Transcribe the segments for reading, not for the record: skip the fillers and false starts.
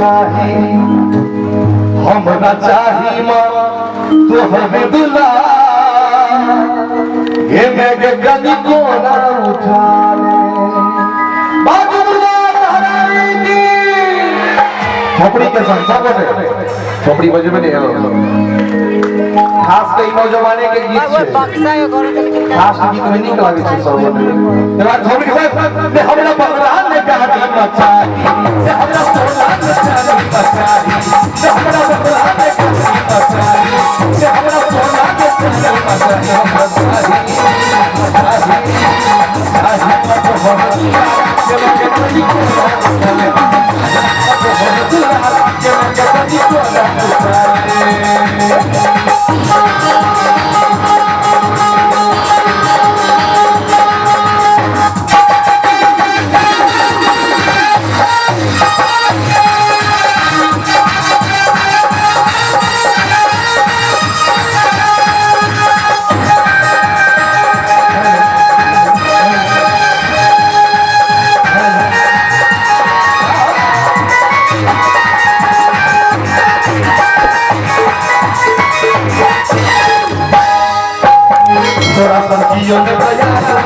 चाही हमरा चाही माँ तो हमें दुला ये मैं के कदी को ना उठा ले बाबूला महारानी की खोपड़ी के संग सब बजे खोपड़ी बजे में नहीं खास कई नौजवाने के गीत छे खास गीत में नहीं लागे छे सब तेरा खोपड़ी के संग ने हमरा बंगला ने कहा कि मचाई ने हमरा सोना ने चांदी मचाई ने हमरा बंगला ने कहा कि मचाई ने हमरा सोना ने चांदी मचाई हमरा मचाई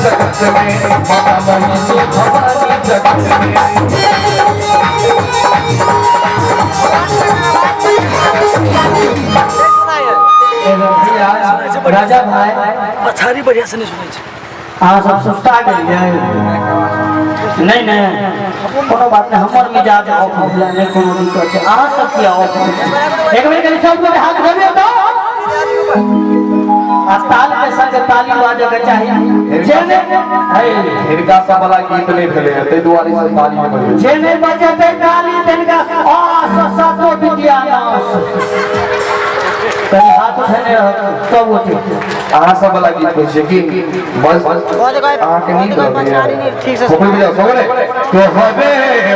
जगत में माता मनी तो भवानी जगत में राजा भाई पछारी बढ़िया से नहीं सुनै छै अहाँ सब सुस्ता गेलियै नहीं नहीं कोनो बात नहीं हमर मिजाज ऑफ हो गया नहीं कोनो दिक्कत छै अहाँ सब किया ऑफ हो एक बेर कनी सब लोग हाथ धरियो तो ताल के संग ताली बाजे के चाहिए जेने हिनका सब वाला गीत नहीं भेले है तै दुआरे से ताली में बजे जेने बजते ताली तनका आ सतो विद्या नाश कहीं हाथ उठने सब उठे अहाँ सब वाला गीत होइ छै कि बस अहाँ के नींद लगे ठीक से खोपड़ी बजाओ सबरे तो हबे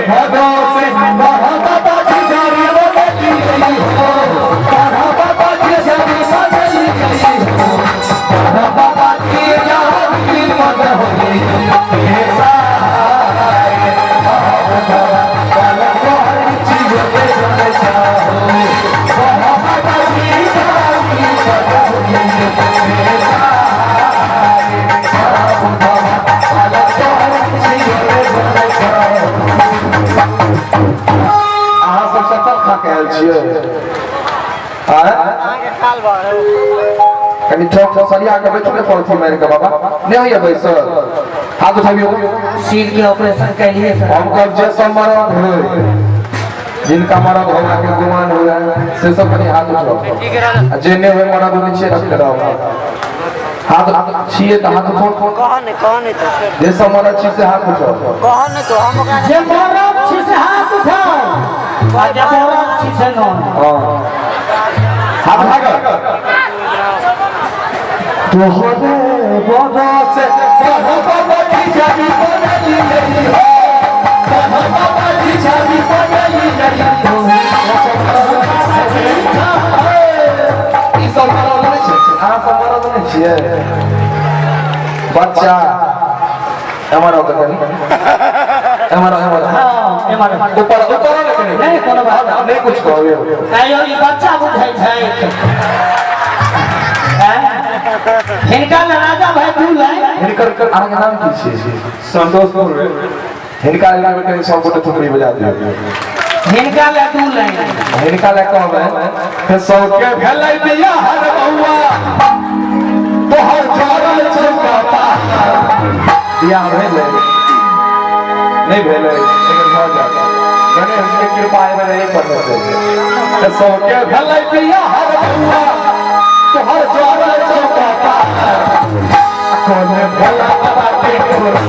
भगो से बहुत बाजी जारी बोली हो बाबा जी जारी सजली गई हो बाबा जी जारी मत होई ऐसा कनी ठोक सरिया के बैठो ने पॉलिथीन मार के बाबा नहीं होइए बैस हाथ उठाइयो सिर के ऑपरेशन कैलिए हम कब जे मरद है जिनका मरद होगा के गुमान हुआ से सब कनी हाथ उठाओ जे ने हुए मरद नीचे रख के रहो हाथ छिए तो हाथ उठाओ कौन तो जे सब मरद छी से हाथ उठाओ कौन तो हम जे मरद छी से हाथ उठाओ आ जे मरद छी से न हां हाथ भागो तो होले बोदा से बाबा की जानी बदली नहीं हो बाबा की जानी बदली नहीं हो ई सब मरद नहीं छै अहाँ सब मरद नहीं छियै बच्चा हमारा कनी हमारा ऊपर नहीं कोनो बात नहीं कुछ कहबे नहीं ई बच्चा बुझै छै हिनका राजा भाई दूल है हिनकर आगे नाम की छै संतोषपुर हिनका लगे के सब गोटे थुकड़ी बजा दियो हिनका ले दूल है हिनका ले कहबे के सौ के भेलै बिया हर बउआ तोहर छोरा चौका पा बिया भेलै नहीं भेलै लेकिन हो जाता गणेश के कृपा में नहीं पड़ते के सौ के भेलै बिया हर बउआ तोहर छोरा चौका पा कोने भला बाटे कोला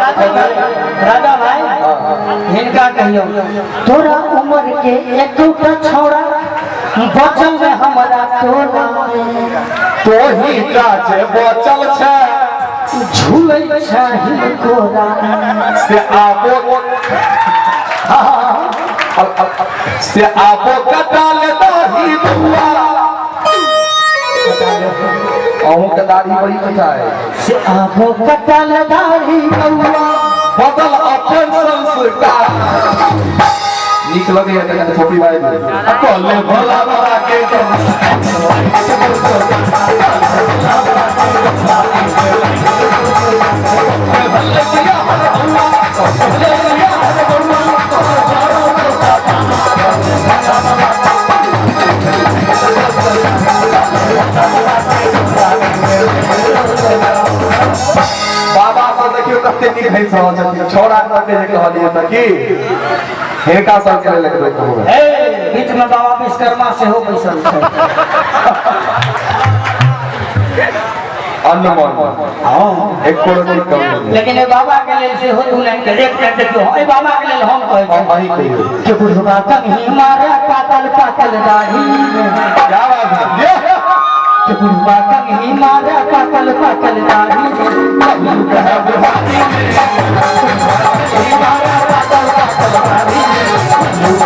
राजा भाई हिनका कहियो तोरा उम्र के एक छोड़ा बचल में हमारा टोला तो ही काज बचल छै झूलै छही कोरा से आबो कटाल दाढ़ी बुआ अहूँ के दाढ़ी बड़ी कटाए से आबो कटाल दाढ़ी बुआ बदल अपन संस्कार नीक लगे है छोटी भाई कले भला बड़ा के बाबा से देखियो कते नीक है समझ छोड़ा सबके जे कहलिए त की हेका सब के लेके बैठो ए बीच में बाबा विश्वकर्मा से हो बैसल छै अनमन हां एक करोड़ कम लेकिन ए बाबा के लेल से हो दू लाइन के एक मिनट देखियो ए बाबा के लेल हम कहै छी वही कहियो कि बुढ़वा कहीं मारे पातल पातल दाढ़ी क्या बात है ये कि बुढ़वा कहीं मारे पातल पातल दाढ़ी कहीं कह बुढ़ाती मारे पातल पातल दाढ़ी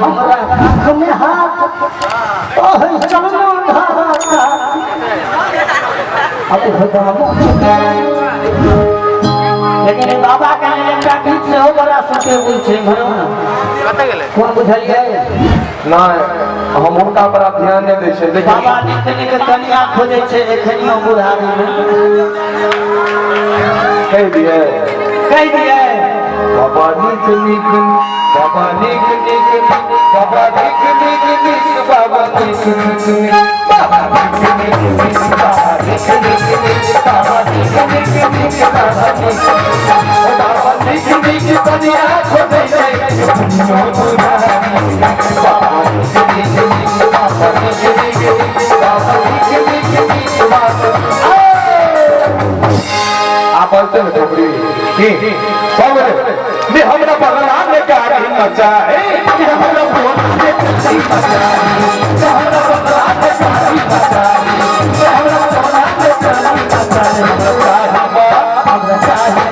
हमरा आँख में हाथ ओह चलना धारा अब लेकिन बाबा के लिए एकटा गीत से हो बड़ा सुते बुझ छै घरो कत गेलै कोन बुझलियै नहीं हम उनका पर ध्यान नहीं दे छै लेकिन बाबा नीक नीक कनिया खोजे छै एखनियो बुढ़ारी में कह दिए बाबा नीक नीक बाबा नीक नीक बाबा नीक नीक नीक बाबा नीक नीक बाबा नीक नीक नीक बाबा नीक नीक नीक बाबा नीक नीक नीक बाबा नीक नीक कनिया खोजै छै नो बुढ़ारी बाबा नीक नीक नीक बाबा नीक नीक नीक बाबा नीक नीक नीक बाबा आप बोलते हो छोकरी की सब ने हमरा बगला में क्या हिम्मत है कि हमरा बोलना में कैसी मजा हमरा बगला में क्या हिम्मत है हमरा बोलना में कैसी मजा हमरा चाहिए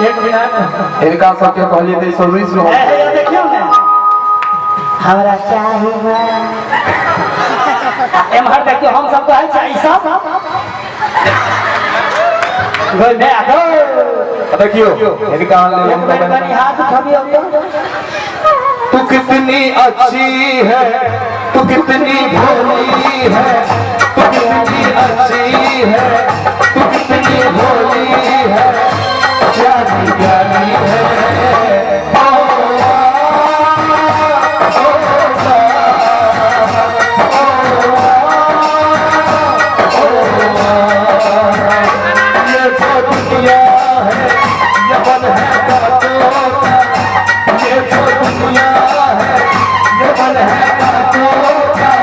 एक मिनट इनका सबके कहलिए थे सर्विस में ए देखियो ने हमरा चाहिए एमहर देखियो हम सब कहै छै ई सब गई बे आदो देखियो इनका हाथ उठाबियो तू कितनी अच्छी है तू कितनी भोली है तू कितनी अच्छी है तू कितनी भोली है प्यारी प्यारी है ये जो दुनिया है ये बन है बातों का ये जो दुनिया है ये बन है बातों का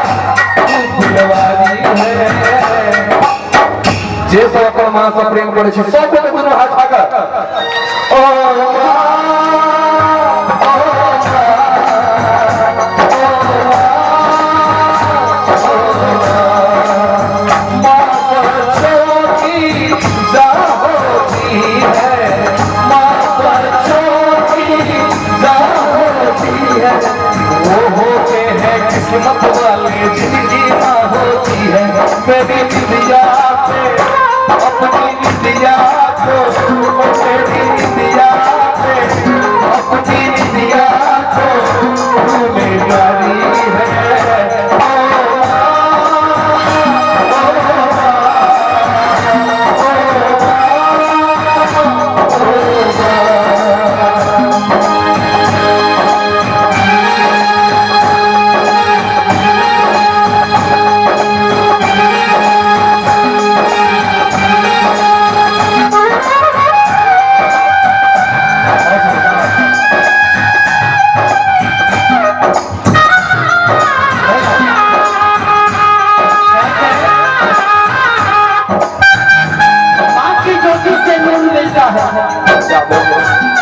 तू फुलवारी है जे सब अपन मां से प्रेम करे छी सब के दुनू हाथ आकर ओ किस्मत वाले जिंदगी ना होती है मेरी निदिया पे अपनी निदिया को मेरी निदिया पे अपनी निदिया को तूने गारी है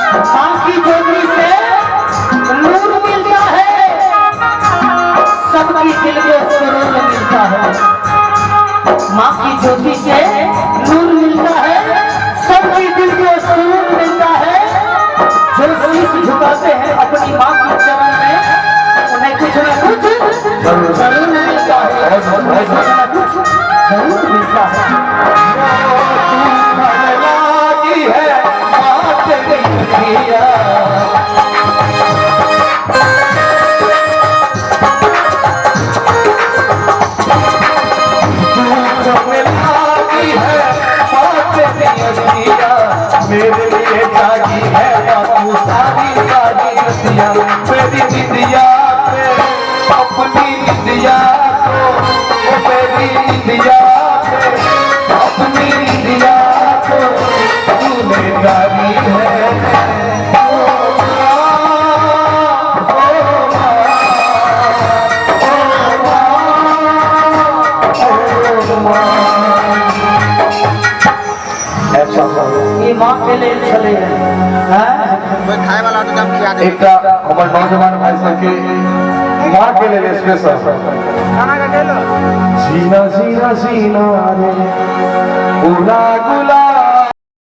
माँ की ज्योति से नूर मिलता है, सबकी दिल को सुरूर मिलता है। माँ की ज्योति से नूर मिलता है, सबकी दिल को सुरूर मिलता है। जो शीश झुकाते हैं अपनी माँ के चरण में, उन्हें कुछ न कुछ जरूर मिलता है, कुछ न कुछ जरूर मिलता है। लागी है बात नहीं मेरे लिए जागी है बापू सारी सारी रतिया, मेरी निंदिया पे अपनी निंदिया को, मेरी निंदिया पे अपनी निंदिया को तूने जागी है। ये माँ के लिए चले हैं। खाए वाला तो कम किया एक हमारे नौजवान भाई सब के माँ के लिए स्पेशल खाना का ले लो। जीना जीना जीना रे गुला गुला